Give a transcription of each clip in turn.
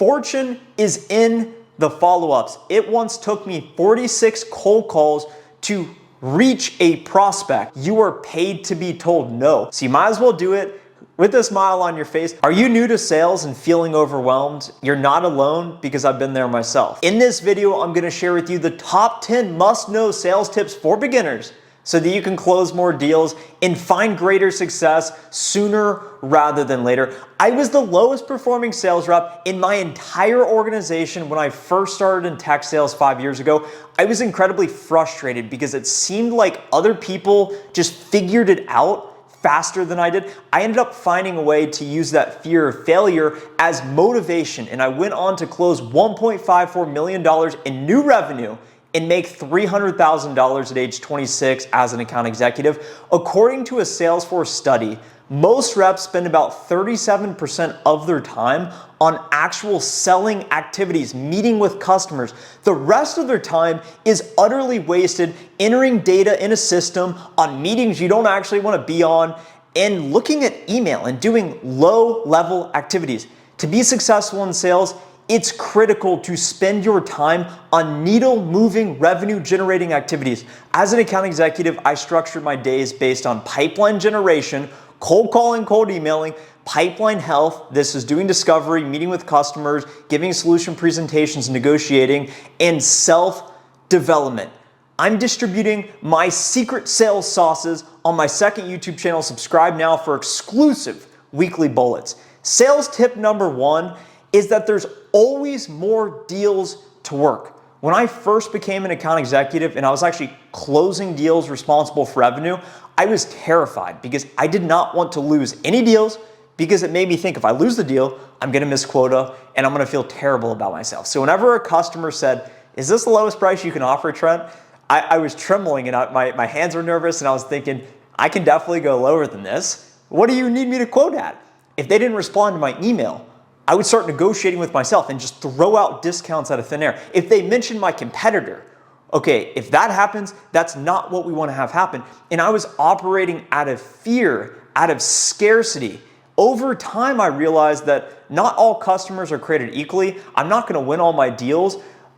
Fortune is in the follow-ups. It once took me 46 cold calls to reach a prospect. You are paid to be told no. So you might as well do it with a smile on your face. Are you new to sales and feeling overwhelmed? You're not alone, because I've been there myself. In this video, I'm gonna share with you the top 10 must-know sales tips for beginners so that you can close more deals and find greater success sooner rather than later. I was the lowest performing sales rep in my entire organization when I first started in tech sales 5 years ago. I was incredibly frustrated because it seemed like other people just figured it out faster than I did. I ended up finding a way to use that fear of failure as motivation, and I went on to close $1.54 million in new revenue and make $300,000 at age 26 as an account executive. According to a Salesforce study, most reps spend about 37% of their time on actual selling activities, meeting with customers. The rest of their time is utterly wasted entering data in a system, on meetings you don't actually want to be on, and looking at email and doing low-level activities. To be successful in sales, it's critical to spend your time on needle-moving, revenue-generating activities. As an account executive, I structured my days based on pipeline generation, cold calling, cold emailing, pipeline health, this is doing discovery, meeting with customers, giving solution presentations, negotiating, and self-development. I'm distributing my secret sales sauces on my second YouTube channel. Subscribe now for exclusive weekly bullets. Sales tip number 1 is that there's always more deals to work. When I first became an account executive and I was actually closing deals responsible for revenue, I was terrified because I did not want to lose any deals, because it made me think if I lose the deal, I'm gonna miss quota and I'm gonna feel terrible about myself. So whenever a customer said, "Is this the lowest price you can offer, Trent?" I was trembling and my hands were nervous, and I was thinking, I can definitely go lower than this. What do you need me to quote at? If they didn't respond to my email, I would start negotiating with myself and just throw out discounts out of thin air. If they mentioned my competitor, okay, if that happens, that's not what we want to have happen. And I was operating out of fear, out of scarcity. Over time, I realized that not all customers are created equally. I'm not going to win all my deals.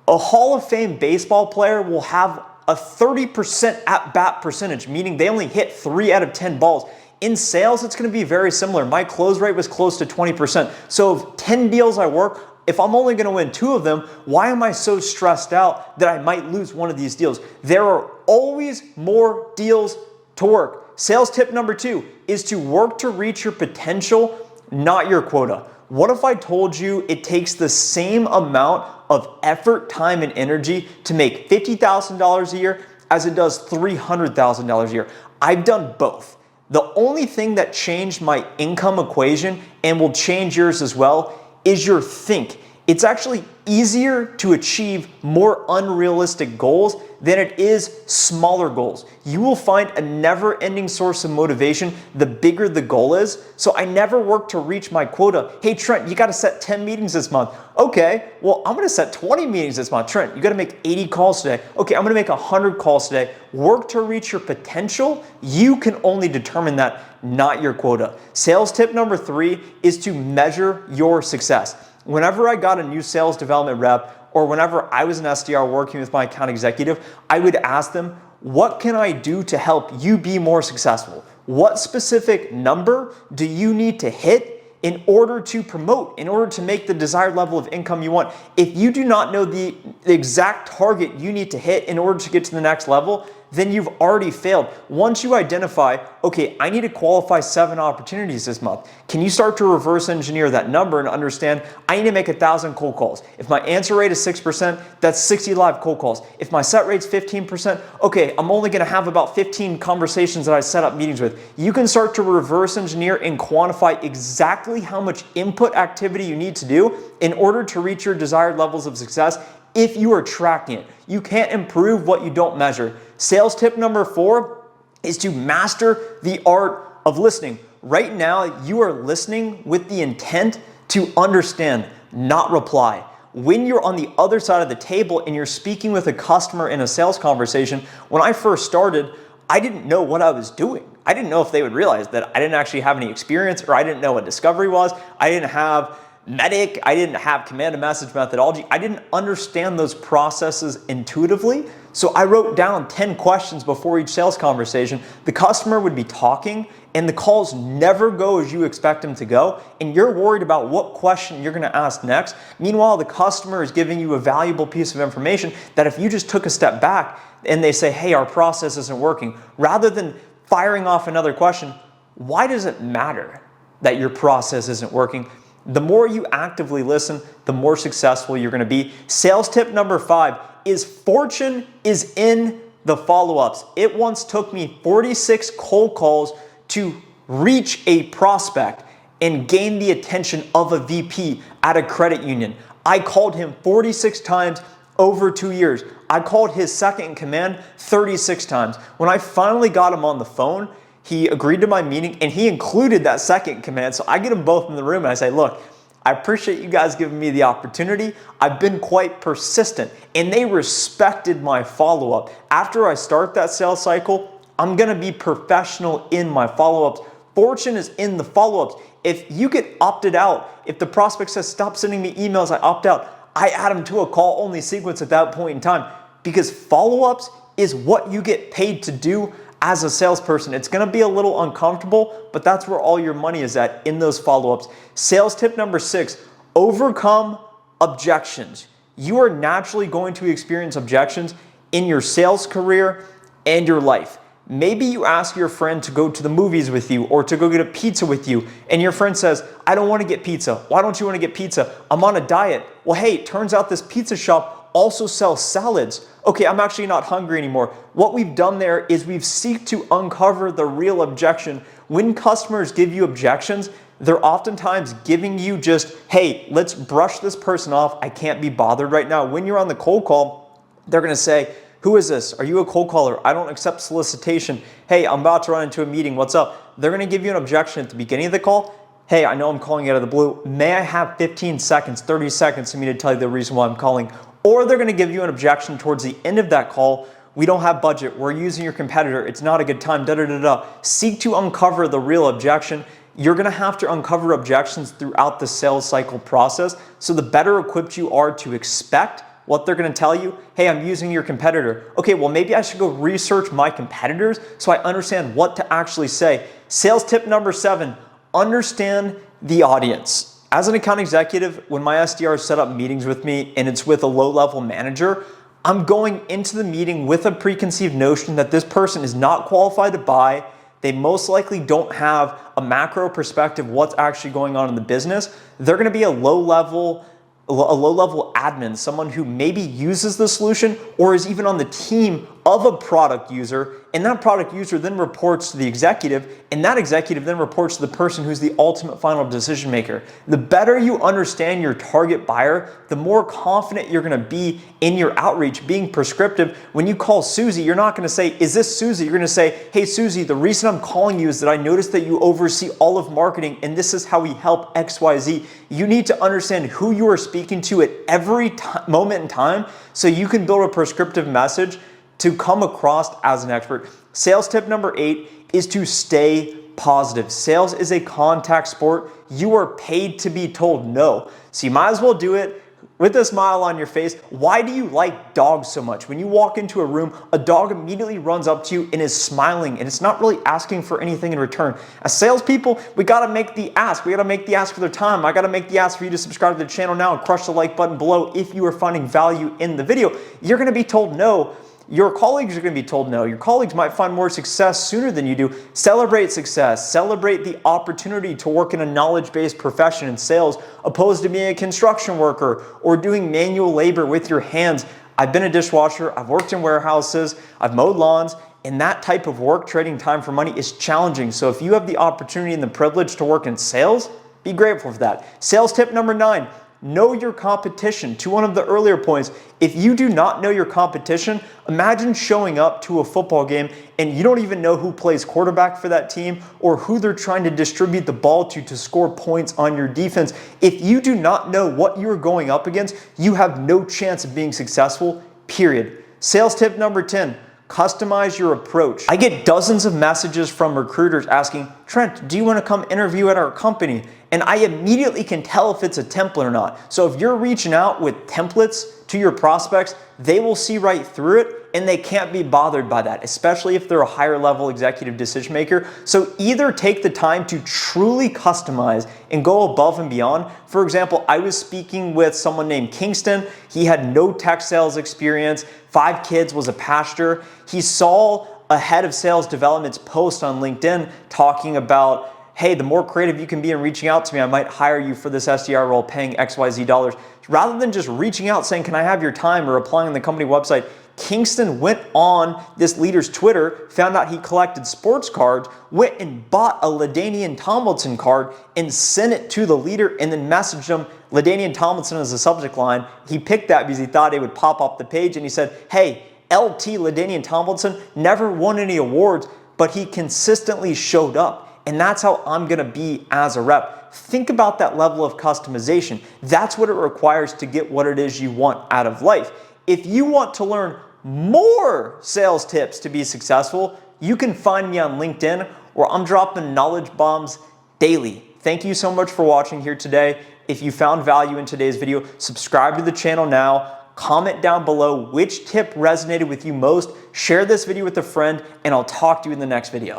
A Hall of Fame baseball player will have a 30% at-bat percentage, meaning they only hit 3 out of 10 balls. In sales, it's going to be very similar. My close rate was close to 20%. So if 10 deals I work, if I'm only going to win 2 of them, why am I so stressed out that I might lose one of these deals? There are always more deals to work. Sales tip number 2 is to work to reach your potential, not your quota. What if I told you it takes the same amount of effort, time, and energy to make $50,000 a year as it does $300,000 a year? I've done both. The only thing that changed my income equation, and will change yours as well, is your think. It's actually easier to achieve more unrealistic goals than it is smaller goals. You will find a never-ending source of motivation the bigger the goal is. So I never work to reach my quota. Hey Trent, you gotta set 10 meetings this month. Okay, well I'm gonna set 20 meetings this month. Trent, you gotta make 80 calls today. Okay, I'm gonna make 100 calls today. Work to reach your potential. You can only determine that, not your quota. Sales tip number 3 is to measure your success. Whenever I got a new sales development rep, or whenever I was an SDR working with my account executive, I would ask them, what can I do to help you be more successful? What specific number do you need to hit in order to promote, in order to make the desired level of income you want? If you do not know the exact target you need to hit in order to get to the next level, then you've already failed. Once you identify, okay, I need to qualify 7 opportunities this month, can you start to reverse engineer that number and understand I need to make 1,000 cold calls? If my answer rate is 6%, that's 60 live cold calls. If my set rate's 15%, okay, I'm only gonna have about 15 conversations that I set up meetings with. You can start to reverse engineer and quantify exactly how much input activity you need to do in order to reach your desired levels of success if you are tracking it. You can't improve what you don't measure. Sales tip number 4 is to master the art of listening. Right now, you are listening with the intent to understand, not reply. When you're on the other side of the table and you're speaking with a customer in a sales conversation, when I first started, I didn't know what I was doing. I didn't know if they would realize that I didn't actually have any experience, or I didn't know what discovery was. I didn't have medic, I didn't have command and message methodology. I didn't understand those processes intuitively. So I wrote down 10 questions before each sales conversation. The customer would be talking and the calls never go as you expect them to go. And you're worried about what question you're gonna ask next. Meanwhile, the customer is giving you a valuable piece of information that if you just took a step back and they say, hey, our process isn't working, rather than firing off another question, why does it matter that your process isn't working? The more you actively listen, the more successful you're gonna be. Sales tip number 5 is fortune is in the follow-ups. It once took me 46 cold calls to reach a prospect and gain the attention of a VP at a credit union. I called him 46 times over 2 years. I called his second in command 36 times. When I finally got him on the phone, he agreed to my meeting and he included that second in command. So I get them both in the room and I say, look, I appreciate you guys giving me the opportunity. I've been quite persistent and they respected my follow-up. After I start that sales cycle, I'm gonna be professional in my follow-ups. Fortune is in the follow-ups. If you get opted out, if the prospect says, stop sending me emails, I opt out, I add them to a call-only sequence at that point in time, because follow-ups is what you get paid to do as a salesperson. It's gonna be a little uncomfortable, but that's where all your money is at, in those follow-ups. Sales tip number 6, overcome objections. You are naturally going to experience objections in your sales career and your life. Maybe you ask your friend to go to the movies with you or to go get a pizza with you, and your friend says, I don't want to get pizza. Why don't you want to get pizza? I'm on a diet. Well, hey, it turns out this pizza shop also sells salads. Okay, I'm actually not hungry anymore. What we've done there is we've sought to uncover the real objection. When customers give you objections, they're oftentimes giving you just, hey, let's brush this person off. I can't be bothered right now. When you're on the cold call, they're gonna say, who is this? Are you a cold caller? I don't accept solicitation. Hey, I'm about to run into a meeting. What's up? They're gonna give you an objection at the beginning of the call. Hey, I know I'm calling out of the blue. May I have 15 seconds, 30 seconds for me to tell you the reason why I'm calling? Or they're gonna give you an objection towards the end of that call. We don't have budget. We're using your competitor. It's not a good time, da da da da. Seek to uncover the real objection. You're gonna have to uncover objections throughout the sales cycle process. So the better equipped you are to expect what they're gonna tell you, hey, I'm using your competitor. Okay, well, maybe I should go research my competitors so I understand what to actually say. Sales tip number 7, understand the audience. As an account executive, when my SDRs set up meetings with me and it's with a low-level manager, I'm going into the meeting with a preconceived notion that this person is not qualified to buy. They most likely don't have a macro perspective of what's actually going on in the business. They're gonna be a low-level admin, someone who maybe uses the solution or is even on the team of a product user, and that product user then reports to the executive, and that executive then reports to the person who's the ultimate final decision maker. The better you understand your target buyer, the more confident you're gonna be in your outreach, being prescriptive. When you call Susie, you're not gonna say, is this Susie? You're gonna say, hey Susie, the reason I'm calling you is that I noticed that you oversee all of marketing and this is how we help XYZ. You need to understand who you are speaking to at every moment in time so you can build a prescriptive message to come across as an expert. Sales tip number 8 is to stay positive. Sales is a contact sport. You are paid to be told no. So you might as well do it with a smile on your face. Why do you like dogs so much? When you walk into a room, a dog immediately runs up to you and is smiling, and it's not really asking for anything in return. As salespeople, we gotta make the ask. We gotta make the ask for their time. I gotta make the ask for you to subscribe to the channel now and crush the like button below if you are finding value in the video. You're gonna be told no. Your colleagues are going to be told no. Your colleagues might find more success sooner than you do. Celebrate success. Celebrate the opportunity to work in a knowledge-based profession in sales, opposed to being a construction worker or doing manual labor with your hands. I've been a dishwasher. I've worked in warehouses. I've mowed lawns. And that type of work, trading time for money, is challenging. So if you have the opportunity and the privilege to work in sales, be grateful for that. Sales tip number 9. Know your competition. To one of the earlier points, if you do not know your competition, imagine showing up to a football game and you don't even know who plays quarterback for that team or who they're trying to distribute the ball to score points on your defense. If you do not know what you're going up against, you have no chance of being successful, period. Sales tip number 10, Customize your approach. I get dozens of messages from recruiters asking, Trent, do you want to come interview at our company? And I immediately can tell if it's a template or not. So if you're reaching out with templates to your prospects, they will see right through it and they can't be bothered by that, especially if they're a higher level executive decision maker. So either take the time to truly customize and go above and beyond. For example, I was speaking with someone named Kingston. He had no tech sales experience, 5 kids, was a pastor. He saw a head of sales development's post on LinkedIn talking about, hey, the more creative you can be in reaching out to me, I might hire you for this SDR role paying XYZ dollars. Rather than just reaching out saying, can I have your time, or applying on the company website, Kingston went on this leader's Twitter, found out he collected sports cards, went and bought a LaDainian Tomlinson card and sent it to the leader, and then messaged him LaDainian Tomlinson as the subject line. He picked that because he thought it would pop up the page, and he said, hey, LT LaDainian Tomlinson never won any awards, but he consistently showed up. And that's how I'm gonna be as a rep. Think about that level of customization. That's what it requires to get what it is you want out of life. If you want to learn more sales tips to be successful, you can find me on LinkedIn, where I'm dropping knowledge bombs daily. Thank you so much for watching here today. If you found value in today's video, subscribe to the channel now. Comment down below which tip resonated with you most. Share this video with a friend, and I'll talk to you in the next video.